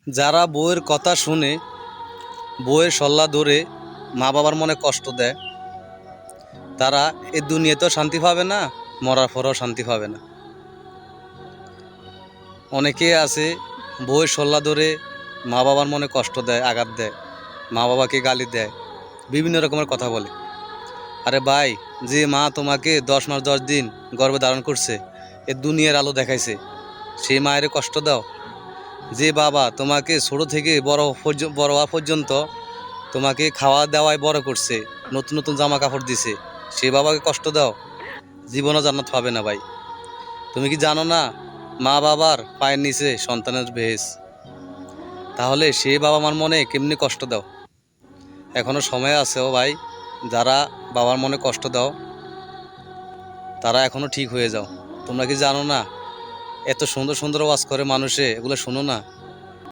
যারা বউয়ের কথা শুনে, বউয়ের সল্লা ধরে মা বাবার মনে কষ্ট দেয়, তারা এই দুনিয়াতেও শান্তি পাবে না, মরার পরেও শান্তি পাবে না। অনেকে আছে বউয়ের সল্লা ধরে মা বাবার মনে কষ্ট দেয়, আঘাত দেয়, মা বাবাকে গালি দেয়, বিভিন্ন রকমের কথা বলে। আরে ভাই, যে মা তোমাকে 10 মাস 10 দিন গর্ভে ধারণ করছে, এ দুনিয়ার আলো দেখাইছে, সেই মায়ের কষ্ট দাও। যে বাবা তোমাকে ছোট থেকে বড় হওয়া পর্যন্ত তোমাকে খাওয়া দাওয়ায় বড় করছে, নতুন নতুন জামা কাপড় দিছে, সেই বাবাকে কষ্ট দাও। জীবনও জান্নাত পাবে না ভাই। তুমি কি জানো না, মা বাবার পায়ের নিচে সন্তানের বেহেস? তাহলে সেই বাবা মার মনে কেমনি কষ্ট দাও? এখনো সময় আছে ও ভাই। যারা বাবার মনে কষ্ট দাও, তারা এখনো ঠিক হয়ে যাও। তোমরা কি জানো না, এত সুন্দর সুন্দর ওয়াজ করে মানুষে, এগুলো শোনো না?